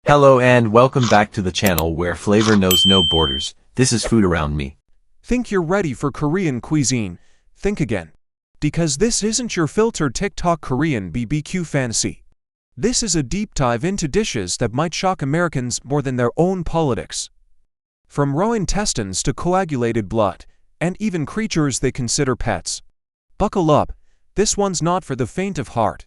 Hello and welcome back to the channel where flavor knows no borders. This is Food Around Me. Think you're ready for Korean cuisine? Think again. Because this isn't your filtered TikTok Korean BBQ fantasy. This is a deep dive into dishes that might shock Americans more than their own politics. From raw intestines to coagulated blood, and even creatures they consider pets. Buckle up, this one's not for the faint of heart.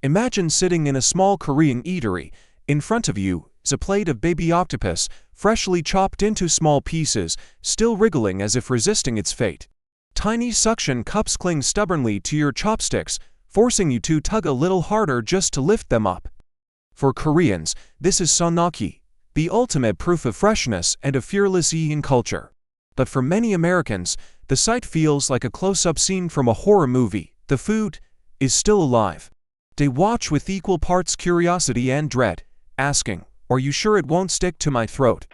Imagine sitting in a small Korean eatery. In front of you is a plate of baby octopus, freshly chopped into small pieces, still wriggling as if resisting its fate. Tiny suction cups cling stubbornly to your chopsticks, forcing you to tug a little harder just to lift them up. For Koreans, this is sonaki, the ultimate proof of freshness and a fearless eating culture. But for many Americans, the sight feels like a close-up scene from a horror movie. The food is still alive. They watch with equal parts curiosity and dread, asking, "Are you sure it won't stick to my throat?"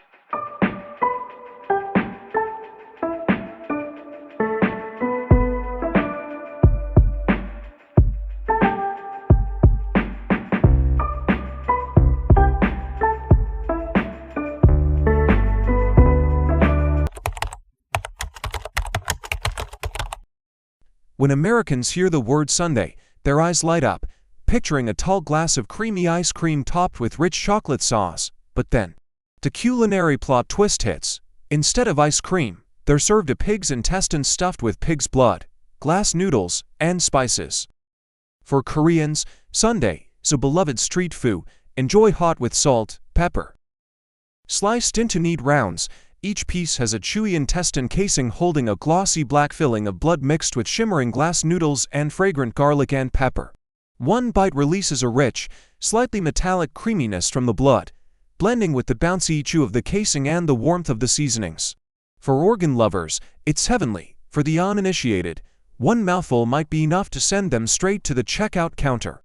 When Americans hear the word Sundae, their eyes light up, picturing a tall glass of creamy ice cream topped with rich chocolate sauce. But then, the culinary plot twist hits. Instead of ice cream, they're served a pig's intestine stuffed with pig's blood, glass noodles, and spices. For Koreans, Sundae is a beloved street food. Enjoy hot with salt, pepper. Sliced into neat rounds, each piece has a chewy intestine casing holding a glossy black filling of blood mixed with shimmering glass noodles and fragrant garlic and pepper. One bite releases a rich, slightly metallic creaminess from the blood, blending with the bouncy chew of the casing and the warmth of the seasonings. For organ lovers, it's heavenly. For the uninitiated, one mouthful might be enough to send them straight to the checkout counter.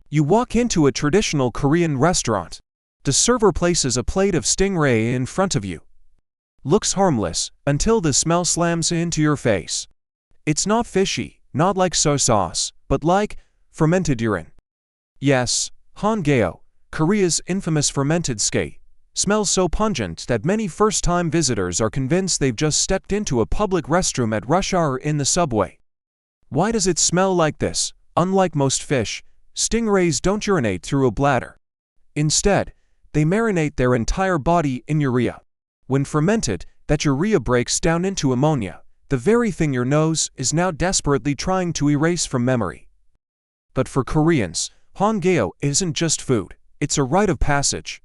You walk into a traditional Korean restaurant. The server places a plate of stingray in front of you. Looks harmless, until the smell slams into your face. It's not fishy, not like soy sauce, but like fermented urine. Yes, hongeo, Korea's infamous fermented skate, smells so pungent that many first-time visitors are convinced they've just stepped into a public restroom at rush hour in the subway. Why does it smell like this? Unlike most fish, stingrays don't urinate through a bladder. Instead, they marinate their entire body in urea. When fermented, that urea breaks down into ammonia, the very thing your nose is now desperately trying to erase from memory. But for Koreans, hongeo isn't just food, it's a rite of passage.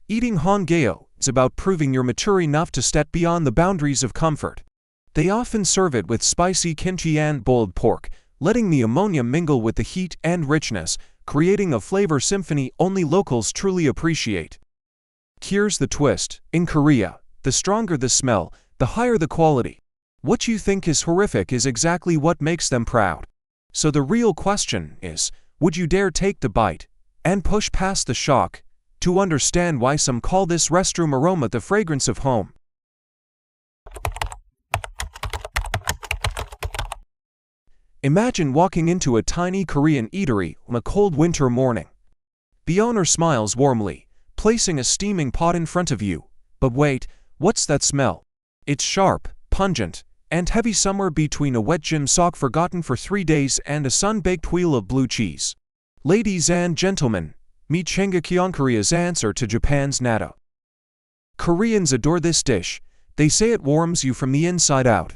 Eating hongeo is about proving you're mature enough to step beyond the boundaries of comfort. They often serve it with spicy kimchi and boiled pork, letting the ammonia mingle with the heat and richness, creating a flavor symphony only locals truly appreciate. Here's the twist. In Korea, the stronger the smell, the higher the quality. What you think is horrific is exactly what makes them proud. So the real question is, would you dare take the bite and push past the shock to understand why some call this restroom aroma the fragrance of home? Imagine walking into a tiny Korean eatery on a cold winter morning. The owner smiles warmly, placing a steaming pot in front of you. But wait, what's that smell? It's sharp, pungent, and heavy, somewhere between a wet gym sock forgotten for 3 days and a sun-baked wheel of blue cheese. Ladies and gentlemen, meet Shangakyeon, Korea's answer to Japan's natto. Koreans adore this dish. They say it warms you from the inside out.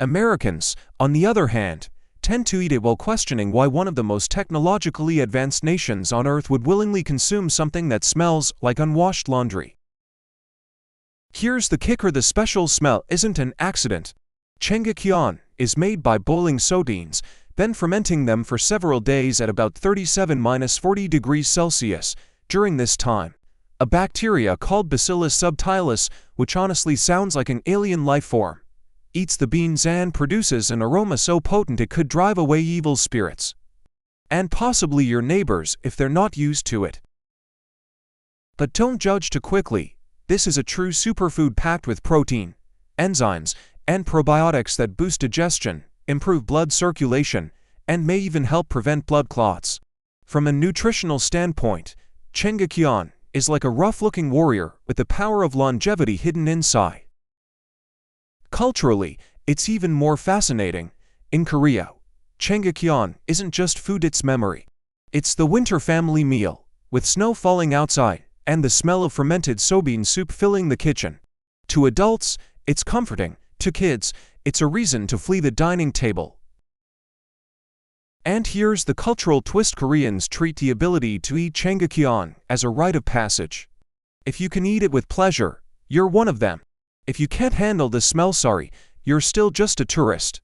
Americans, on the other hand, tend to eat it while questioning why one of the most technologically advanced nations on earth would willingly consume something that smells like unwashed laundry. Here's the kicker: the special smell isn't an accident. Shangakyeon is made by boiling soybeans, then fermenting them for several days at about 37–40 degrees Celsius. During this time, a bacteria called Bacillus subtilis, which honestly sounds like an alien life form, eats the beans and produces an aroma so potent it could drive away evil spirits. And possibly your neighbors if they're not used to it. But don't judge too quickly. This is a true superfood packed with protein, enzymes, and probiotics that boost digestion, improve blood circulation, and may even help prevent blood clots. From a nutritional standpoint, Chengakion is like a rough-looking warrior with the power of longevity hidden inside. Culturally, it's even more fascinating. In Korea, Chengakion isn't just food, it's memory. It's the winter family meal, with snow falling outside and the smell of fermented soybean soup filling the kitchen. To adults, it's comforting. To kids, it's a reason to flee the dining table. And here's the cultural twist: Koreans treat the ability to eat Chengakion as a rite of passage. If you can eat it with pleasure, you're one of them. If you can't handle the smell, sorry, you're still just a tourist.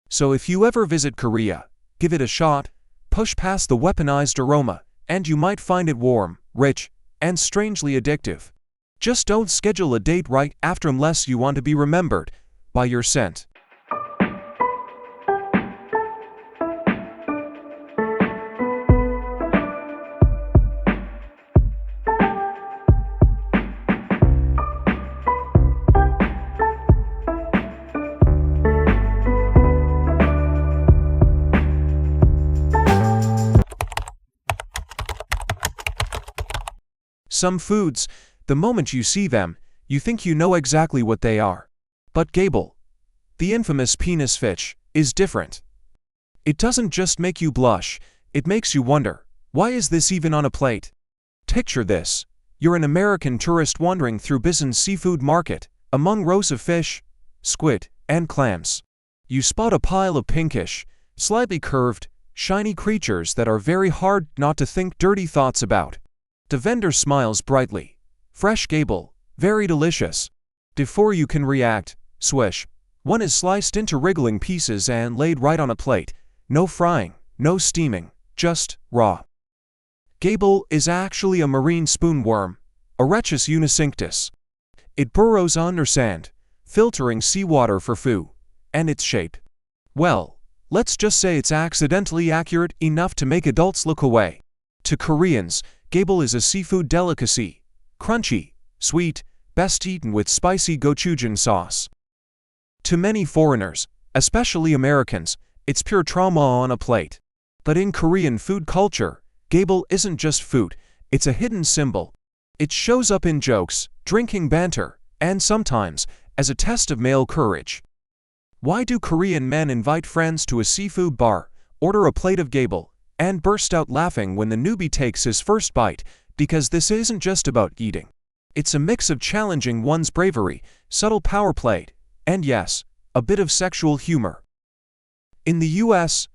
So if you ever visit Korea, give it a shot, push past the weaponized aroma, and you might find it warm, rich, and strangely addictive. Just don't schedule a date right after unless you want to be remembered by your scent. Some foods, the moment you see them, you think you know exactly what they are. But gable, the infamous penis fish, is different. It doesn't just make you blush, it makes you wonder, why is this even on a plate? Picture this: you're an American tourist wandering through Bison's seafood market, among rows of fish, squid, and clams. You spot a pile of pinkish, slightly curved, shiny creatures that are very hard not to think dirty thoughts about. The vendor smiles brightly. Fresh gable, very delicious. Before you can react, swish, one is sliced into wriggling pieces and laid right on a plate. No frying, no steaming, just raw. Gable is actually a marine spoonworm, Orechis unicinctus. It burrows under sand, filtering seawater for food, and its shape, well, let's just say it's accidentally accurate enough to make adults look away. To Koreans, gable is a seafood delicacy, crunchy, sweet, best eaten with spicy gochujang sauce. To many foreigners, especially Americans, it's pure trauma on a plate. But in Korean food culture, gable isn't just food, it's a hidden symbol. It shows up in jokes, drinking banter, and sometimes as a test of male courage. Why do Korean men invite friends to a seafood bar, order a plate of gable, and burst out laughing when the newbie takes his first bite? Because this isn't just about eating. It's a mix of challenging one's bravery, subtle power play, and yes, a bit of sexual humor. In the US,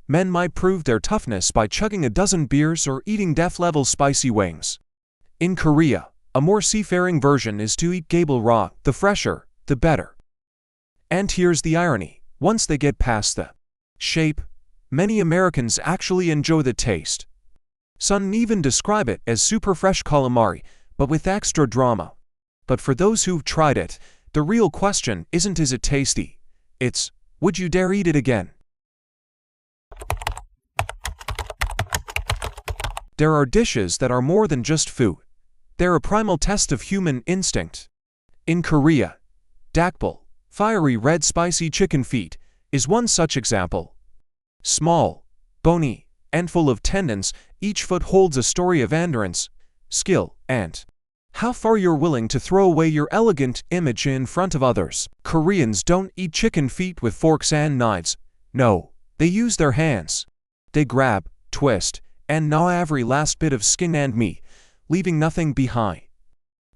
men might prove their toughness by chugging a dozen beers or eating death-level spicy wings. In Korea, a more seafaring version is to eat gable raw. The fresher, the better. And here's the irony: once they get past the shape, many Americans actually enjoy the taste. Some even describe it as super fresh calamari, but with extra drama. But for those who've tried it, the real question isn't is it tasty, it's would you dare eat it again? There are dishes that are more than just food. They're a primal test of human instinct. In Korea, dakbul, fiery red spicy chicken feet, is one such example. Small, bony, and full of tendons, each foot holds a story of endurance, skill, and how far you're willing to throw away your elegant image in front of others. Koreans don't eat chicken feet with forks and knives. No, they use their hands. They grab, twist, and gnaw every last bit of skin and meat, leaving nothing behind.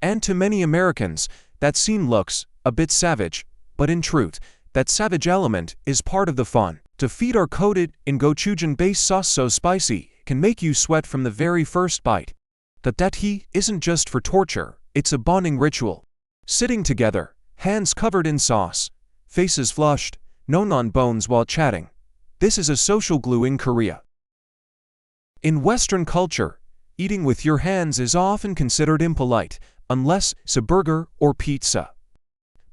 And to many Americans, that scene looks a bit savage, but in truth, that savage element is part of the fun. The feet are coated in gochujang-based sauce so spicy, can make you sweat from the very first bite. But that heat isn't just for torture, it's a bonding ritual. Sitting together, hands covered in sauce, faces flushed, no non-bones while chatting. This is a social glue in Korea. In Western culture, eating with your hands is often considered impolite, unless it's a burger or pizza.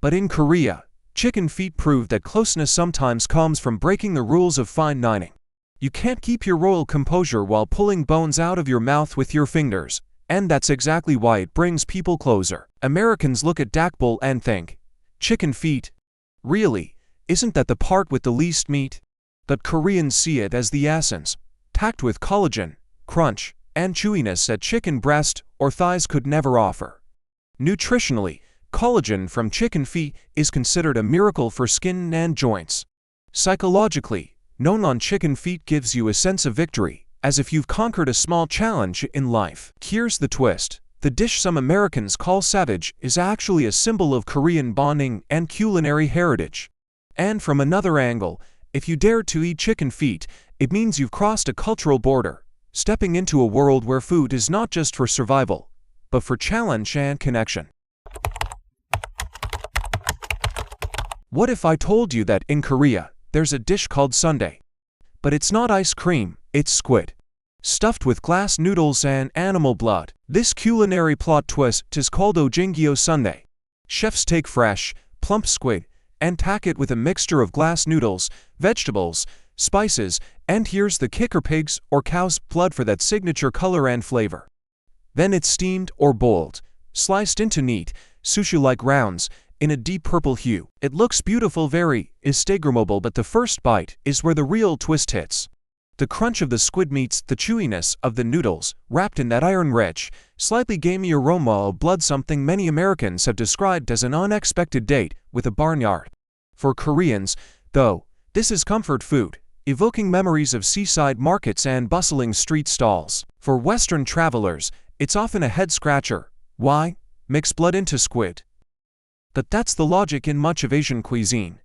But in Korea, Chicken feet prove that closeness sometimes comes from breaking the rules of fine dining. You can't keep your royal composure while pulling bones out of your mouth with your fingers, and that's exactly why it brings people closer. Americans look at dak bowl and think, chicken feet? Really, isn't that the part with the least meat? But Koreans see it as the essence, packed with collagen, crunch, and chewiness that chicken breast or thighs could never offer. Nutritionally, collagen from chicken feet is considered a miracle for skin and joints. Psychologically, non chicken feet gives you a sense of victory, as if you've conquered a small challenge in life. Here's the twist. The dish some Americans call savage is actually a symbol of Korean bonding and culinary heritage. And from another angle, if you dare to eat chicken feet, it means you've crossed a cultural border, stepping into a world where food is not just for survival, but for challenge and connection. What if I told you that in Korea, there's a dish called sundae? But it's not ice cream, it's squid. Stuffed with glass noodles and animal blood. This culinary plot twist is called ojingyo sundae. Chefs take fresh, plump squid and pack it with a mixture of glass noodles, vegetables, spices, and here's the kicker, pig's or cow's blood for that signature color and flavor. Then it's steamed or boiled, sliced into neat, sushi-like rounds, in a deep purple hue. It looks beautiful, very Instagrammable, but the first bite is where the real twist hits. The crunch of the squid meets the chewiness of the noodles, wrapped in that iron-rich, slightly gamey aroma of blood, something many Americans have described as an unexpected date with a barnyard. For Koreans, though, this is comfort food, evoking memories of seaside markets and bustling street stalls. For Western travelers, it's often a head-scratcher. Why? Mix blood into squid. But that's the logic in much of Asian cuisine.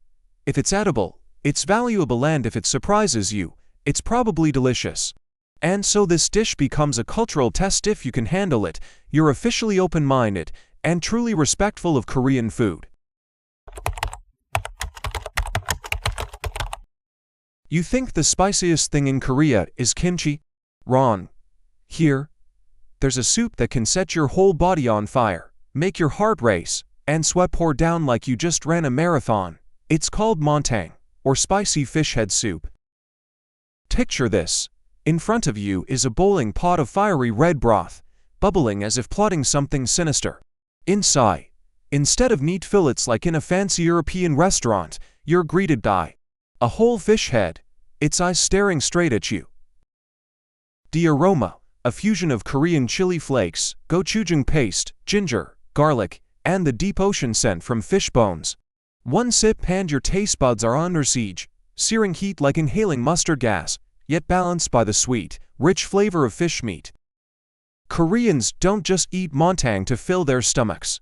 If it's edible, it's valuable, and if it surprises you, it's probably delicious. And so this dish becomes a cultural test. If you can handle it, you're officially open-minded and truly respectful of Korean food. You think the spiciest thing in Korea is kimchi? Wrong. Here, there's a soup that can set your whole body on fire, make your heart race, and sweat pour down like you just ran a marathon. It's called montang, or spicy fish head soup. Picture this. In front of you is a boiling pot of fiery red broth, bubbling as if plotting something sinister. Inside, instead of neat fillets like in a fancy European restaurant, you're greeted by a whole fish head, its eyes staring straight at you. The aroma, a fusion of Korean chili flakes, gochujang paste, ginger, garlic, and the deep ocean scent from fish bones. One sip and your taste buds are under siege, searing heat like inhaling mustard gas, yet balanced by the sweet, rich flavor of fish meat. Koreans don't just eat montang to fill their stomachs.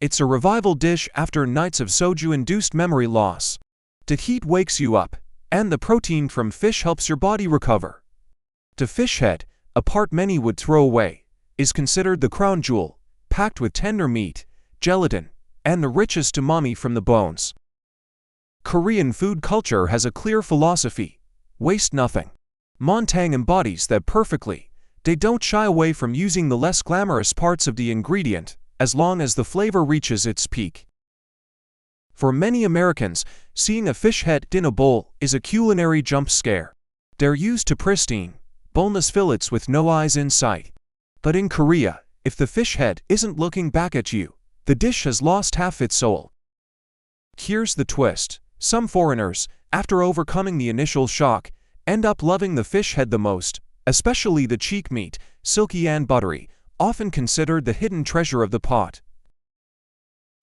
It's a revival dish after nights of soju-induced memory loss. The heat wakes you up, and the protein from fish helps your body recover. The fish head, a part many would throw away, is considered the crown jewel, packed with tender meat, gelatin, and the richest umami from the bones. Korean food culture has a clear philosophy: waste nothing. Montang embodies that perfectly. They don't shy away from using the less glamorous parts of the ingredient, as long as the flavor reaches its peak. For many Americans, seeing a fish head in a bowl is a culinary jump scare. They're used to pristine, boneless fillets with no eyes in sight. But in Korea, if the fish head isn't looking back at you, the dish has lost half its soul. Here's the twist. Some foreigners, after overcoming the initial shock, end up loving the fish head the most, especially the cheek meat, silky and buttery, often considered the hidden treasure of the pot.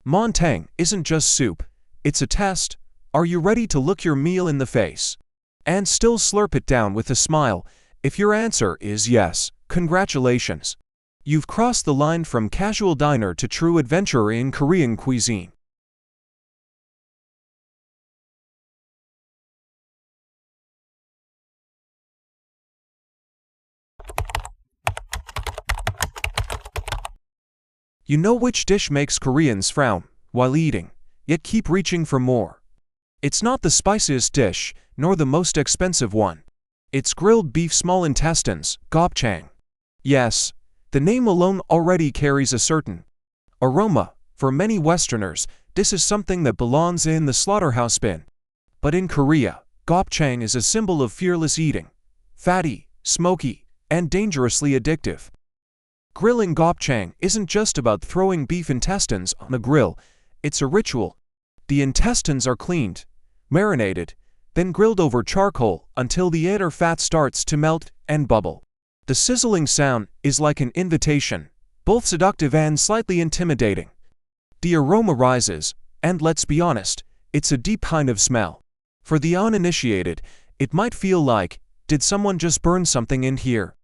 Montang isn't just soup, it's a test. Are you ready to look your meal in the face and still slurp it down with a smile? If your answer is yes, congratulations. You've crossed the line from casual diner to true adventurer in Korean cuisine. You know which dish makes Koreans frown while eating, yet keep reaching for more? It's not the spiciest dish, nor the most expensive one. It's grilled beef small intestines, gopchang. Yes, the name alone already carries a certain aroma. For many Westerners, This is something that belongs in the slaughterhouse bin. But in Korea, gopchang is a symbol of fearless eating. Fatty, smoky, and dangerously addictive. Grilling gopchang isn't just about throwing beef intestines on a grill, it's a ritual. The intestines are cleaned, marinated, then grilled over charcoal until the inner fat starts to melt and bubble. The sizzling sound is like an invitation, both seductive and slightly intimidating. The aroma rises, and let's be honest, it's a deep kind of smell. For the uninitiated, it might feel like, did someone just burn something in here?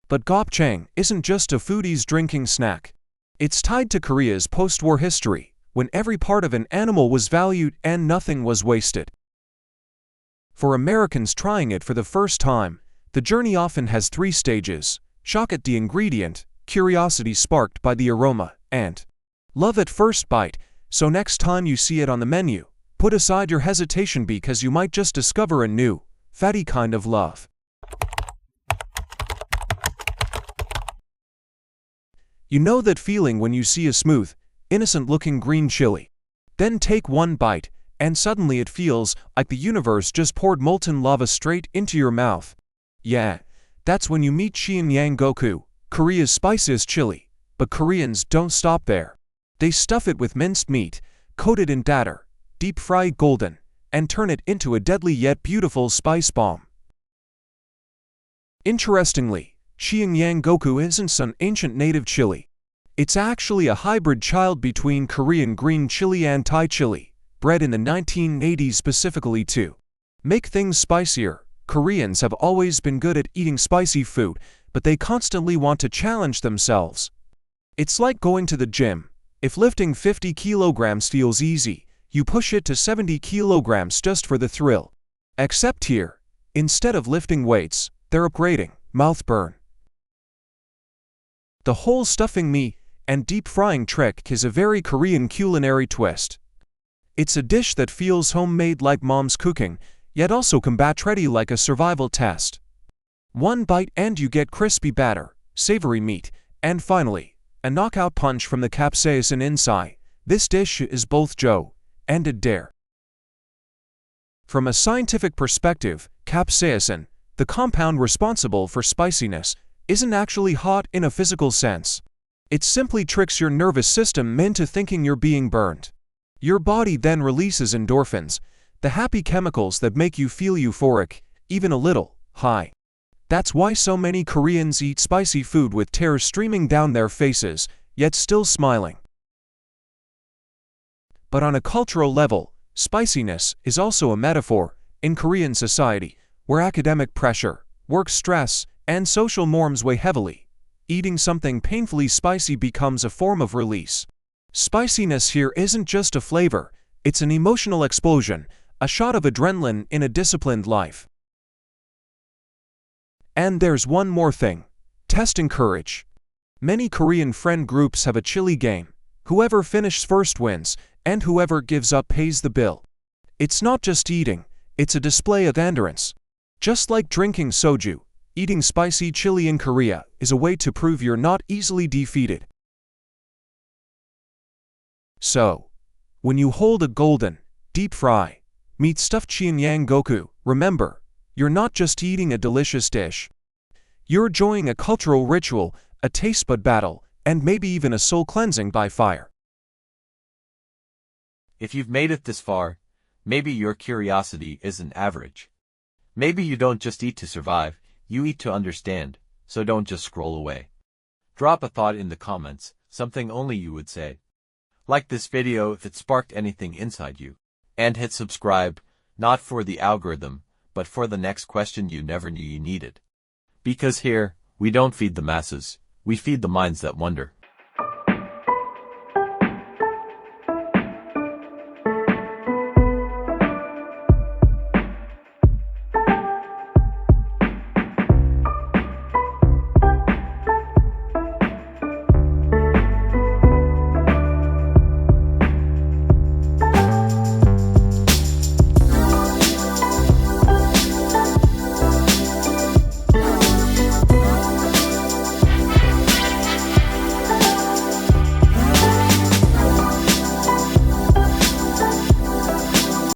But gopchang isn't just a foodie's drinking snack. It's tied to Korea's post-war history, when every part of an animal was valued and nothing was wasted. For Americans trying it for the first time, the journey often has 3 stages: shock at the ingredient, curiosity sparked by the aroma, and love at first bite. So next time you see it on the menu, put aside your hesitation because you might just discover a new, fatty kind of love. You know that feeling when you see a smooth, innocent-looking green chili. Then take one bite, and suddenly it feels like the universe just poured molten lava straight into your mouth. Yeah, that's when you meet Cheonggyeonggoku, Korea's spiciest chili. But Koreans don't stop there. They stuff it with minced meat, coat it in batter, deep-fry golden, and turn it into a deadly yet beautiful spice bomb. Interestingly, Cheonggyeonggoku isn't an ancient native chili. It's actually a hybrid child between Korean green chili and Thai chili, bred in the 1980s specifically to make things spicier. Koreans have always been good at eating spicy food, but they constantly want to challenge themselves. It's like going to the gym. If lifting 50 kilograms feels easy, you push it to 70 kilograms just for the thrill. Except here, instead of lifting weights, they're upgrading mouth burn. The whole stuffing meat and deep-frying trick is a very Korean culinary twist. It's a dish that feels homemade like mom's cooking, yet also combat-ready like a survival test. One bite and you get crispy batter, savory meat, and finally, a knockout punch from the capsaicin inside. This dish is both joy and a dare. From a scientific perspective, capsaicin, the compound responsible for spiciness, isn't actually hot in a physical sense. It simply tricks your nervous system into thinking you're being burned. Your body then releases endorphins, the happy chemicals that make you feel euphoric, even a little high. That's why so many Koreans eat spicy food with tears streaming down their faces, yet still smiling. But on a cultural level, spiciness is also a metaphor. In Korean society, where academic pressure, work stress, and social norms weigh heavily, eating something painfully spicy becomes a form of release. Spiciness here isn't just a flavor, it's an emotional explosion, a shot of adrenaline in a disciplined life. And there's one more thing: testing courage. Many Korean friend groups have a chili game. Whoever finishes first wins, and whoever gives up pays the bill. It's not just eating, it's a display of endurance. Just like drinking soju, eating spicy chili in Korea is a way to prove you're not easily defeated. So, when you hold a golden, deep-fry, meat-stuffed Cheonggyeonggoku, remember, you're not just eating a delicious dish. You're enjoying a cultural ritual, a taste bud battle, and maybe even a soul cleansing by fire. If you've made it this far, maybe your curiosity isn't average. Maybe you don't just eat to survive, you eat to understand, so don't just scroll away. Drop a thought in the comments, something only you would say. Like this video if it sparked anything inside you. And hit subscribe, not for the algorithm, but for the next question you never knew you needed. Because here, we don't feed the masses, we feed the minds that wonder.